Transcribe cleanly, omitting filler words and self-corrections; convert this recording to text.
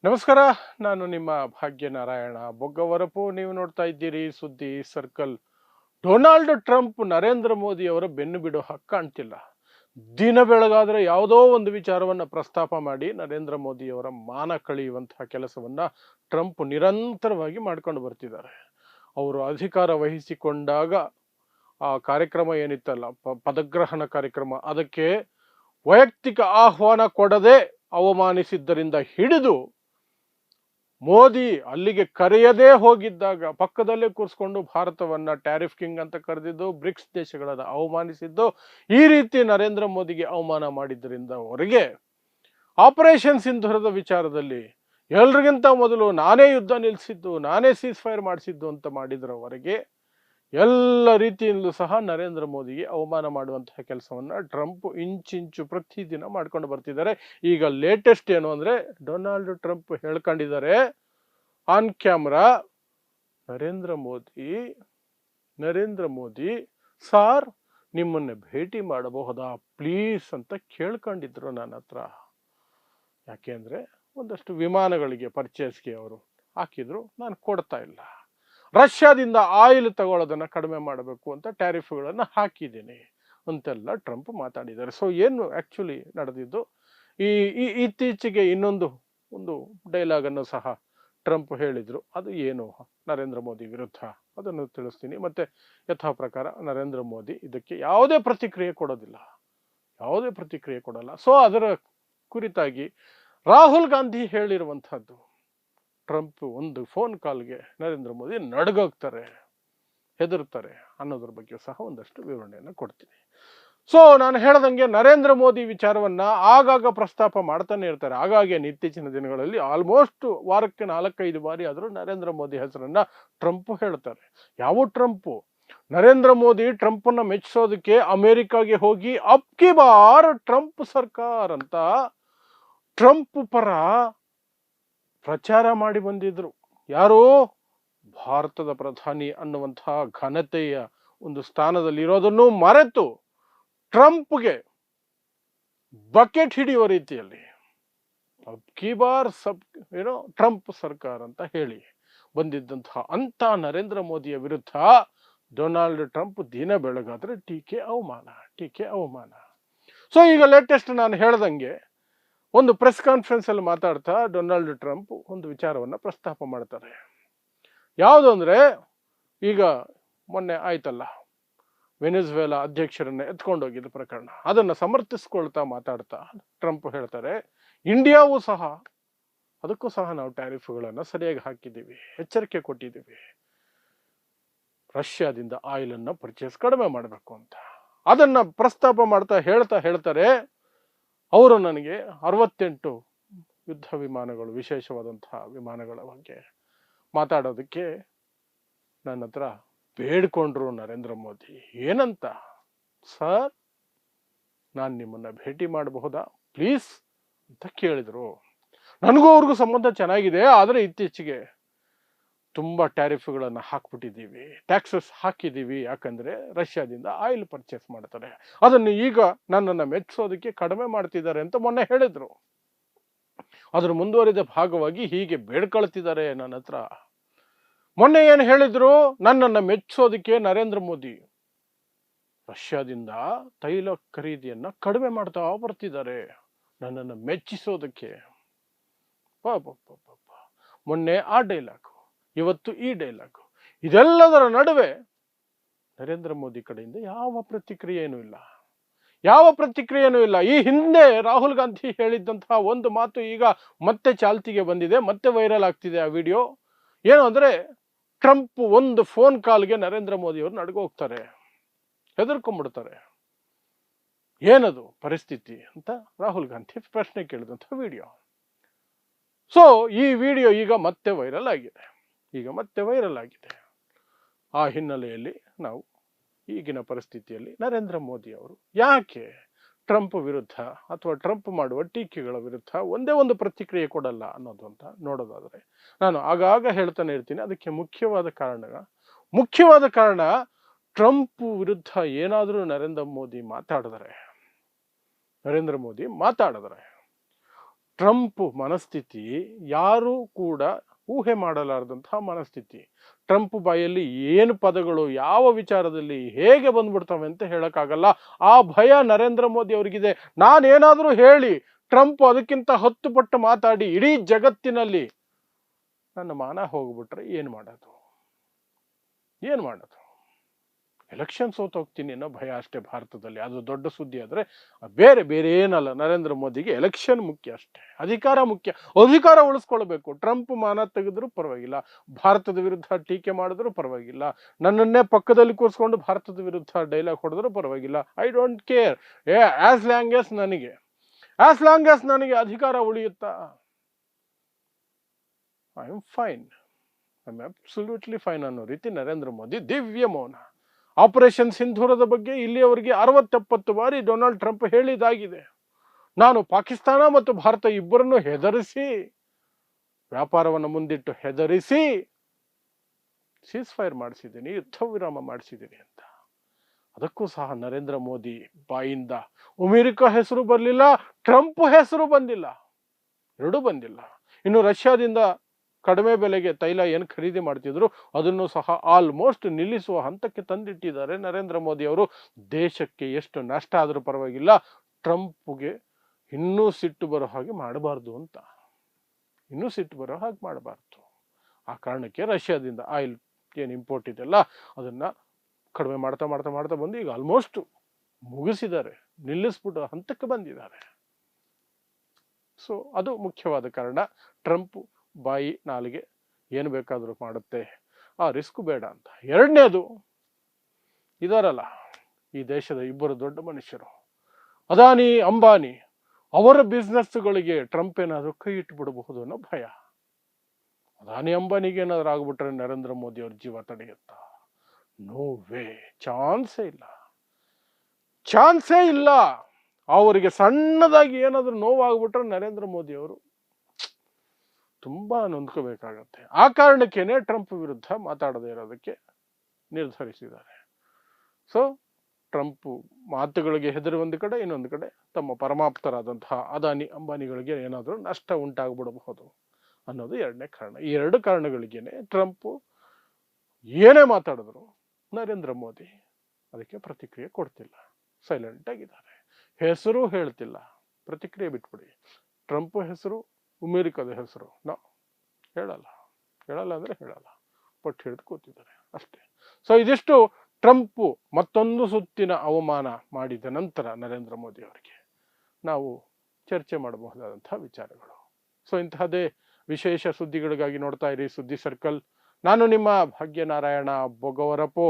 ನಮಸ್ಕಾರ. ನಾನು ನಿಮ್ಮ ಭಾಗ್ಯನಾರಾಯಣ ಬೊಗ್ಗವರಪು. ನೀವು ನೋಡ್ತಾ ಇದ್ದೀರಿ ಸುದ್ದಿ circle. Donald Trump Narendra Modi ಅವರ ಬೆನ್ನು ಬಿಡೋ ಹಕ್ಕು ಕಾಣ್ತಿಲ್ಲ. ದಿನ ಬೆಳಗಾದ್ರೆ ಯಾವುದೋ ಒಂದು ವಿಚಾರವನ್ನ ಪ್ರಸ್ತಾಪ ಮಾಡಿ ನರೇಂದ್ರ ಮೋದಿ ಅವರ ಮಾನ ಕಳೆಯುವಂತಹ ಕೆಲಸವನ್ನ ಟ್ರಂಪ್ ನಿರಂತರವಾಗಿ ಮಾಡ್ಕೊಂಡು ಬರ್ತಿದ್ದಾರೆ. ಅವರು ಅಧಿಕಾರ ವಹಿಸಿಕೊಂಡಾಗ ಆ ಕಾರ್ಯಕ್ರಮ ಏನಿತ್ತಲ್ಲ, ಪದಗ್ರಹಣ ಕಾರ್ಯಕ್ರಮ, ಅದಕ್ಕೆ ವೈಯಕ್ತಿಕ ಆಹ್ವಾನ ಕೊಡದೆ ಅವಮಾನಿಸಿದ್ದರಿಂದ ಹಿಡಿದು ಮೋದಿ ಅಲ್ಲಿಗೆ ಕರೆಯದೇ ಹೋಗಿದ್ದಾಗ ಪಕ್ಕದಲ್ಲೇ ಕೂರಿಸ್ಕೊಂಡು ಭಾರತವನ್ನ ಟ್ಯಾರಿಫ್ ಕಿಂಗ್ ಅಂತ ಕರೆದಿದ್ದು, ಬ್ರಿಕ್ಸ್ ದೇಶಗಳನ್ನ ಅವಮಾನಿಸಿದ್ದು, ಈ ರೀತಿ ನರೇಂದ್ರ ಮೋದಿಗೆ ಅವಮಾನ ಮಾಡಿದ್ದರಿಂದ ಹೊರಗೆ ಆಪರೇಷನ್ ಸಿಂಧೂರದ ವಿಚಾರದಲ್ಲಿ ಎಲ್ರಿಗಿಂತ ಮೊದಲು ನಾನೇ ಯುದ್ಧ ನಿಲ್ಲಿಸಿದ್ದು, ನಾನೇ ಸೀಸ್ ಫೈರ್ ಮಾಡಿಸಿದ್ದು ಅಂತ ಮಾಡಿದ್ರವರೆಗೆ ಎಲ್ಲ ರೀತಿಯಲ್ಲೂ ಸಹ ನರೇಂದ್ರ ಮೋದಿಗೆ ಅವಮಾನ ಮಾಡುವಂತಹ ಕೆಲಸವನ್ನ ಟ್ರಂಪ್ ಇಂಚಿಂಚು ಪ್ರತಿದಿನ ಮಾಡ್ಕೊಂಡು ಬರ್ತಿದ್ದಾರೆ. ಈಗ ಲೇಟೆಸ್ಟ್ ಏನು ಅಂದ್ರೆ, ಡೊನಾಲ್ಡ್ ಟ್ರಂಪ್ ಹೇಳ್ಕೊಂಡಿದ್ದಾರೆ on camera, Narendra Modi sir ನಿಮ್ಮನ್ನ ಭೇಟಿ ಮಾಡಬಹುದಾ ಪ್ಲೀಸ್ ಅಂತ ಕೇಳ್ಕೊಂಡಿದ್ರು ನನ್ನ ಹತ್ರ. ಯಾಕೆ ಅಂದ್ರೆ ಒಂದಷ್ಟು ವಿಮಾನಗಳಿಗೆ ಪರ್ಚೇಸ್ಗೆ ಅವರು ಹಾಕಿದ್ರು, ನಾನು ಕೊಡ್ತಾ ಇಲ್ಲ. ರಷ್ಯಾದಿಂದ ಆಯಿಲ್ ತಗೊಳ್ಳೋದನ್ನ ಕಡಿಮೆ ಮಾಡಬೇಕು ಅಂತ ಟ್ಯಾರಿಫ್ಗಳನ್ನು ಹಾಕಿದ್ದೀನಿ ಅಂತೆಲ್ಲ ಟ್ರಂಪ್ ಮಾತಾಡಿದ್ದಾರೆ. ಸೊ ಏನು ಆಕ್ಚುಲಿ ನಡೆದಿದ್ದು, ಇತ್ತೀಚೆಗೆ ಒಂದು ಡೈಲಾಗ್ ಅನ್ನು ಸಹ ಟ್ರಂಪ್ ಹೇಳಿದ್ರು. ಅದು ಏನು ನರೇಂದ್ರ ಮೋದಿ ವಿರುದ್ಧ, ಅದನ್ನು ತಿಳಿಸ್ತೀನಿ. ಮತ್ತೆ ಯಥಾ ಪ್ರಕಾರ ನರೇಂದ್ರ ಮೋದಿ ಇದಕ್ಕೆ ಯಾವುದೇ ಪ್ರತಿಕ್ರಿಯೆ ಕೊಡಲ್ಲ. ಸೊ ಅದರ ಕುರಿತಾಗಿ ರಾಹುಲ್ ಗಾಂಧಿ ಹೇಳಿರುವಂತಹದ್ದು, ಟ್ರಂಪ್ ಒಂದು ಫೋನ್ ಕಾಲ್ಗೆ ನರೇಂದ್ರ ಮೋದಿ ನಡ್ಗೋಗ್ತಾರೆ, ಹೆದರ್ತಾರೆ ಅನ್ನೋದ್ರ ಬಗ್ಗೆ ಸಹ ಒಂದಷ್ಟು ವಿವರಣೆಯನ್ನು ಕೊಡ್ತೀನಿ. ಸೊ ನಾನು ಹೇಳ್ದಂಗೆ ನರೇಂದ್ರ ಮೋದಿ ವಿಚಾರವನ್ನ ಆಗಾಗ ಪ್ರಸ್ತಾಪ ಮಾಡ್ತಾನೆ ಇರ್ತಾರೆ. ಹಾಗಾಗಿ ಇತ್ತೀಚಿನ ದಿನಗಳಲ್ಲಿ ಆಲ್ಮೋಸ್ಟ್ ವಾರಕ್ಕೆ 4-5 ಬಾರಿ ಆದರೂ ನರೇಂದ್ರ ಮೋದಿ ಹೆಸರನ್ನ ಟ್ರಂಪ್ ಹೇಳ್ತಾರೆ. ಯಾವ ಟ್ರಂಪ್? ನರೇಂದ್ರ ಮೋದಿ ಟ್ರಂಪ್ನ ಮೆಚ್ಚಿಸೋದಕ್ಕೆ ಅಮೆರಿಕಾಗೆ ಹೋಗಿ ಅಬ್ ಕಿ ಬಾರ್ ಟ್ರಂಪ್ ಸರ್ಕಾರ ಅಂತ ಟ್ರಂಪ್ ಪರ ಪ್ರಚಾರ ಮಾಡಿ ಬಂದಿದ್ರು. ಯಾರು? ಭಾರತದ ಪ್ರಧಾನಿ ಅನ್ನುವಂತಹ ಘನತೆಯ ಒಂದು ಸ್ಥಾನದಲ್ಲಿ ಇರೋದನ್ನು ಮರೆತು ಟ್ರಂಪ್ಗೆ ಬಕೆಟ್ ಹಿಡಿಯುವ ರೀತಿಯಲ್ಲಿ ಅಬ್ ಕಿ ಬಾರ್ ಟ್ರಂಪ್ ಸರ್ಕಾರ ಅಂತ ಹೇಳಿ ಬಂದಿದ್ದಂತಹ ಅಂತ ನರೇಂದ್ರ ಮೋದಿಯ ವಿರುದ್ಧ ಡೊನಾಲ್ಡ್ ಟ್ರಂಪ್ ದಿನ ಬೆಳಗಾದ್ರೆ ಟೀಕೆ ಅವಮಾನ. ಸೊ ಈಗ ಲೇಟೆಸ್ಟ್ ನಾನು ಹೇಳ್ದಂಗೆ ಒಂದು ಪ್ರೆಸ್ ಕಾನ್ಫರೆನ್ಸ್ ಅಲ್ಲಿ ಮಾತಾಡ್ತಾ ಡೊನಾಲ್ಡ್ ಟ್ರಂಪ್ ಒಂದು ವಿಚಾರವನ್ನ ಪ್ರಸ್ತಾಪ ಮಾಡ್ತಾರೆ. ಯಾವುದು ಅಂದ್ರೆ, ಈಗ ಮೊನ್ನೆ ಆಯ್ತಲ್ಲ ವೆನೆಜುವೆಲಾ ಅಧ್ಯಕ್ಷರನ್ನ ಎತ್ಕೊಂಡೋಗಿದ್ದ ಪ್ರಕರಣ, ಅದನ್ನ ಸಮರ್ಥಿಸ್ಕೊಳ್ತಾ ಮಾತಾಡ್ತಾ ಟ್ರಂಪ್ ಹೇಳ್ತಾರೆ, ಇಂಡಿಯಾವೂ ಸಹ ಅದಕ್ಕೂ ಸಹ ನಾವು ಟ್ಯಾರಿಫ್ಗಳನ್ನು ಸರಿಯಾಗಿ ಹಾಕಿದ್ದೀವಿ, ಎಚ್ಚರಿಕೆ ಕೊಟ್ಟಿದ್ದೀವಿ, ರಷ್ಯಾದಿಂದ ಆಯಿಲ್ ಅನ್ನ ಪರ್ಚೇಸ್ ಕಡಿಮೆ ಮಾಡಬೇಕು ಅಂತ. ಅದನ್ನ ಪ್ರಸ್ತಾಪ ಮಾಡ್ತಾ ಹೇಳ್ತಾರೆ, ಅವರು ನನಗೆ 68 ಯುದ್ಧ ವಿಮಾನಗಳು, ವಿಶೇಷವಾದಂತಹ ವಿಮಾನಗಳ ಬಗ್ಗೆ ಮಾತಾಡೋದಕ್ಕೆ ನನ್ನ ಹತ್ರ ಬೇಡ್ಕೊಂಡ್ರು ನರೇಂದ್ರ ಮೋದಿ. ಏನಂತ? ಸರ್ ನಾನು ನಿಮ್ಮನ್ನ ಭೇಟಿ ಮಾಡಬಹುದಾ ಪ್ಲೀಸ್ ಅಂತ ಕೇಳಿದ್ರು. ನನಗೂ ಅವ್ರಿಗೂ ಸಂಬಂಧ ಚೆನ್ನಾಗಿದೆ, ಆದರೆ ಇತ್ತೀಚೆಗೆ ತುಂಬಾ ಟ್ಯಾರಿಫ್ಗಳನ್ನು ಹಾಕ್ಬಿಟ್ಟಿದ್ದೀವಿ, ಟ್ಯಾಕ್ಸಸ್ ಹಾಕಿದ್ದೀವಿ. ಯಾಕಂದ್ರೆ ರಷ್ಯಾದಿಂದ ಆಯಿಲ್ ಪರ್ಚೇಸ್ ಮಾಡ್ತಾರೆ, ಅದನ್ನು ಈಗ ನನ್ನನ್ನು ಮೆಚ್ಚಿಸೋದಕ್ಕೆ ಕಡಿಮೆ ಮಾಡ್ತಿದ್ದಾರೆ ಅಂತ ಮೊನ್ನೆ ಹೇಳಿದ್ರು. ಅದ್ರ ಮುಂದುವರಿದ ಭಾಗವಾಗಿ ಹೀಗೆ ಬೇಡ್ಕೊಳ್ತಿದ್ದಾರೆ ನನ್ನ ಹತ್ರ. ಮೊನ್ನೆ ಏನು ಹೇಳಿದ್ರು? ನನ್ನನ್ನು ಮೆಚ್ಚಿಸೋದಕ್ಕೆ ನರೇಂದ್ರ ಮೋದಿ ರಷ್ಯಾದಿಂದ ತೈಲ ಖರೀದಿಯನ್ನ ಕಡಿಮೆ ಮಾಡ್ತಾ ಬರ್ತಿದ್ದಾರೆ, ನನ್ನನ್ನು ಮೆಚ್ಚಿಸೋದಕ್ಕೆ. ಮೊನ್ನೆ ಆ ಡೈಲಾಗು, ಇವತ್ತು ಈ ಡೈಲಾಗು, ಇದೆಲ್ಲದರ ನಡುವೆ ನರೇಂದ್ರ ಮೋದಿ ಕಡೆಯಿಂದ ಯಾವ ಪ್ರತಿಕ್ರಿಯೆನೂ ಇಲ್ಲ. ಈ ಹಿಂದೆ ರಾಹುಲ್ ಗಾಂಧಿ ಹೇಳಿದ್ದಂತಹ ಒಂದು ಮಾತು ಈಗ ಮತ್ತೆ ಚಾಲ್ತಿಗೆ ಬಂದಿದೆ, ಮತ್ತೆ ವೈರಲ್ ಆಗ್ತಿದೆ ಆ ವಿಡಿಯೋ. ಏನು ಅಂದ್ರೆ, ಟ್ರಂಪ್ ಒಂದು ಫೋನ್ ಕಾಲ್ಗೆ ನರೇಂದ್ರ ಮೋದಿ ಅವರು ನಡ್ಗೋಗ್ತಾರೆ, ಹೆದರ್ಕೊಂಡ್ಬಿಡ್ತಾರೆ. ಏನದು ಪರಿಸ್ಥಿತಿ ಅಂತ ರಾಹುಲ್ ಗಾಂಧಿ ಪ್ರಶ್ನೆ ಕೇಳಿದಂತಹ ವಿಡಿಯೋ. ಸೊ ಈ ವಿಡಿಯೋ ಈಗ ಮತ್ತೆ ವೈರಲ್ ಆಗಿದೆ. ಆ ಹಿನ್ನೆಲೆಯಲ್ಲಿ ನಾವು ಈಗಿನ ಪರಿಸ್ಥಿತಿಯಲ್ಲಿ ನರೇಂದ್ರ ಮೋದಿ ಅವರು ಯಾಕೆ ಟ್ರಂಪ್ ವಿರುದ್ಧ ಅಥವಾ ಟ್ರಂಪ್ ಮಾಡುವ ಟೀಕೆಗಳ ವಿರುದ್ಧ ಒಂದೇ ಒಂದು ಪ್ರತಿಕ್ರಿಯೆ ಕೊಡಲ್ಲ ಅನ್ನೋದು ಅಂತ ನೋಡೋದಾದ್ರೆ, ನಾನು ಆಗಾಗ ಹೇಳ್ತಾನೆ ಇರ್ತೀನಿ, ಅದಕ್ಕೆ ಮುಖ್ಯವಾದ ಕಾರಣ ಟ್ರಂಪ್ ವಿರುದ್ಧ ಏನಾದರೂ ನರೇಂದ್ರ ಮೋದಿ ಮಾತಾಡಿದ್ರೆ ಟ್ರಂಪ್ ಮನಸ್ಥಿತಿ ಯಾರು ಕೂಡ ಊಹೆ ಮಾಡಲಾರದಂತಹ ಮನಸ್ಥಿತಿ. ಟ್ರಂಪ್ ಬಾಯಲ್ಲಿ ಏನು ಪದಗಳು ಯಾವ ವಿಚಾರದಲ್ಲಿ ಹೇಗೆ ಬಂದ್ಬಿಡ್ತವೆ ಅಂತ ಹೇಳಕ್ಕಾಗಲ್ಲ. ಆ ಭಯ ನರೇಂದ್ರ ಮೋದಿ ಅವರಿಗಿದೆ. ನಾನೇನಾದರೂ ಹೇಳಿ ಟ್ರಂಪ್ ಅದಕ್ಕಿಂತ 10 ಪಟ್ಟು ಮಾತಾಡಿ ಇಡೀ ಜಗತ್ತಿನಲ್ಲಿ ನನ್ನ ಮಾನ ಹೋಗ್ಬಿಟ್ರೆ ಏನು ಮಾಡೋದು? ಎಲೆಕ್ಷನ್ ಸೋತೋಗ್ತೀನಿ ಅನ್ನೋ ಭಯ ಅಷ್ಟೇ ಭಾರತದಲ್ಲಿ. ಅದು ದೊಡ್ಡ ಸುದ್ದಿ. ಆದರೆ ಬೇರೆ ಏನಲ್ಲ. ನರೇಂದ್ರ ಮೋದಿಗೆ ಎಲೆಕ್ಷನ್ ಮುಖ್ಯ ಅಷ್ಟೇ, ಅಧಿಕಾರ ಮುಖ್ಯ. ಅಧಿಕಾರ ಉಳಿಸ್ಕೊಳ್ಬೇಕು. ಟ್ರಂಪ್ ಮಾನ ತೆಗೆದ್ರೂ ಪರವಾಗಿಲ್ಲ, ಭಾರತದ ವಿರುದ್ಧ ಟೀಕೆ ಮಾಡಿದ್ರೂ ಪರವಾಗಿಲ್ಲ, ನನ್ನನ್ನೇ ಪಕ್ಕದಲ್ಲಿ ಕೂರಿಸ್ಕೊಂಡು ಭಾರತದ ವಿರುದ್ಧ ಡೈಲಾಗ್ ಹೊಡೆದ್ರೂ ಪರವಾಗಿಲ್ಲ. I don't care. As long as ನನಗೆ ಅಧಿಕಾರ ಉಳಿಯುತ್ತಾ, I am fine, I am absolutely fine ಅನ್ನೋ ರೀತಿ ನರೇಂದ್ರ ಮೋದಿ ದಿವ್ಯ ಮೌನ. ಆಪರೇಷನ್ ಸಿಂಧೂರದ ಬಗ್ಗೆ ಇಲ್ಲಿಯವರೆಗೆ 60-70 ಬಾರಿ ಡೊನಾಲ್ಡ್ ಟ್ರಂಪ್ ಹೇಳಿದಾಗಿದೆ. ನಾನು ಪಾಕಿಸ್ತಾನ ಮತ್ತು ಭಾರತ ಇಬ್ಬರನ್ನು ಹೆದರಿಸಿ, ವ್ಯಾಪಾರವನ್ನು ಮುಂದಿಟ್ಟು ಹೆದರಿಸಿ ಸೀಸ್ ಫೈರ್ ಮಾಡಿಸಿದ್ದೀನಿ, ಯುದ್ಧ ವಿರಾಮ ಮಾಡಿಸಿದ್ದೀನಿ ಅಂತ. ಅದಕ್ಕೂ ಸಹ ನರೇಂದ್ರ ಮೋದಿ ಬಾಯಿಂದ ಅಮೆರಿಕ ಹೆಸರು ಬರಲಿಲ್ಲ, ಟ್ರಂಪ್ ಹೆಸರು ಬಂದಿಲ್ಲ, ಎರಡೂ ಬಂದಿಲ್ಲ. ಇನ್ನು ರಷ್ಯಾದಿಂದ ಕಡಿಮೆ ಬೆಲೆಗೆ ತೈಲ ಏನು ಖರೀದಿ ಮಾಡ್ತಿದ್ರು ಅದನ್ನು ಸಹ ಆಲ್ಮೋಸ್ಟ್ ನಿಲ್ಲಿಸುವ ಹಂತಕ್ಕೆ ತಂದಿಟ್ಟಿದ್ದಾರೆ ನರೇಂದ್ರ ಮೋದಿ ಅವರು. ದೇಶಕ್ಕೆ ಎಷ್ಟು ನಷ್ಟ ಆದರೂ ಪರವಾಗಿಲ್ಲ, ಟ್ರಂಪ್ಗೆ ಇನ್ನೂ ಸಿಟ್ಟು ಬರೋ ಹಾಗೆ ಮಾಡಬಾರ್ದು ಅಂತ, ಆ ಕಾರಣಕ್ಕೆ ರಷ್ಯಾದಿಂದ ಆಯಿಲ್ ಏನು ಇಂಪೋರ್ಟ್ ಇದೆಲ್ಲ ಅದನ್ನ ಕಡಿಮೆ ಮಾಡ್ತಾ ಬಂದು ಈಗ ಆಲ್ಮೋಸ್ಟ್ ಮುಗಿಸಿದ್ದಾರೆ, ನಿಲ್ಲಿಸ್ಬಿಟ್ಟು ಹಂತಕ್ಕೆ ಬಂದಿದ್ದಾರೆ. ಸೊ ಅದು ಮುಖ್ಯವಾದ ಕಾರಣ. ಟ್ರಂಪ್ ಬಾಯಿ ನಾಲಿಗೆ ಏನು ಬೇಕಾದರೂ ಮಾಡುತ್ತೆ, ಆ ರಿಸ್ಕ್ ಬೇಡ ಅಂತ. ಎರಡನೇದು, ಇದಾರಲ್ಲ ಈ ದೇಶದ ಇಬ್ಬರು ದೊಡ್ಡ ಮನುಷ್ಯರು, ಅದಾನಿ ಅಂಬಾನಿ, ಅವರ ಬಿಸ್ನೆಸ್ಗಳಿಗೆ ಟ್ರಂಪ್ ಏನಾದರೂ ಕೈ ಇಟ್ಟುಬಿಡಬಹುದು ಅನ್ನೋ ಭಯ. ಅದಾನಿ ಅಂಬಾನಿಗೆ ಏನಾದರೂ ಆಗ್ಬಿಟ್ರೆ ನರೇಂದ್ರ ಮೋದಿ ಅವ್ರ ಜೀವ ತಡೆಯುತ್ತಾ? ನೋ ವೇ, ಚಾನ್ಸೇ ಇಲ್ಲ. ಅವರಿಗೆ ಸಣ್ಣದಾಗಿ ಏನಾದರೂ ನೋವಾಗ್ಬಿಟ್ರೆ ನರೇಂದ್ರ ಮೋದಿ ಅವರು ತುಂಬಾ ನೊಂದ್ಕೋಬೇಕಾಗತ್ತೆ. ಆ ಕಾರಣಕ್ಕೇನೆ ಟ್ರಂಪ್ ವಿರುದ್ಧ ಮಾತಾಡದೇ ಇರೋದಕ್ಕೆ ನಿರ್ಧರಿಸಿದ್ದಾರೆ. ಸೊ ಟ್ರಂಪ್ ಮಾತುಗಳಿಗೆ ಹೆದರಿ ಒಂದು ಕಡೆ, ಇನ್ನೊಂದು ಕಡೆ ತಮ್ಮ ಪರಮಾಪ್ತರಾದಂತಹ ಅದಾನಿ ಅಂಬಾನಿಗಳಿಗೆ ಏನಾದರೂ ನಷ್ಟ ಉಂಟಾಗ್ಬಿಡಬಹುದು ಅನ್ನೋದು ಎರಡನೇ ಕಾರಣ. ಈ ಎರಡು ಕಾರಣಗಳಿಗೇನೆ ಟ್ರಂಪ್ ಏನೇ ಮಾತಾಡಿದ್ರು ನರೇಂದ್ರ ಮೋದಿ ಅದಕ್ಕೆ ಪ್ರತಿಕ್ರಿಯೆ ಕೊಡ್ತಿಲ್ಲ, ಸೈಲೆಂಟ್ ಆಗಿದ್ದಾರೆ. ಹೆಸರು ಹೇಳ್ತಿಲ್ಲ, ಪ್ರತಿಕ್ರಿಯೆ ಬಿಟ್ಬಿಡಿ. ಟ್ರಂಪ್ ಹೆಸರು, ಅಮೆರಿಕದ ಹೆಸರು ನಾವು ಹೇಳಲ್ಲ ಅಂದ್ರೆ ಹೇಳಲ್ಲ, ಪಟ್ಟು ಹಿಡಿದು ಕೂತಿದ್ದಾರೆ ಅಷ್ಟೇ. ಸೊ ಇದಿಷ್ಟು ಟ್ರಂಪ್ ಮತ್ತೊಂದು ಸುತ್ತಿನ ಅವಮಾನ ಮಾಡಿದ ನಂತರ ನರೇಂದ್ರ ಮೋದಿ ಅವರಿಗೆ ನಾವು ಚರ್ಚೆ ಮಾಡಬಹುದಾದಂತಹ ವಿಚಾರಗಳು. ಸೊ ಇಂತಹದೇ ವಿಶೇಷ ಸುದ್ದಿಗಳಿಗಾಗಿ ನೋಡ್ತಾ ಇರಿ ಸುದ್ದಿ ಸರ್ಕಲ್. ನಾನು ನಿಮ್ಮ ಭಾಗ್ಯನಾರಾಯಣ ಬೊಗವರಪೋ.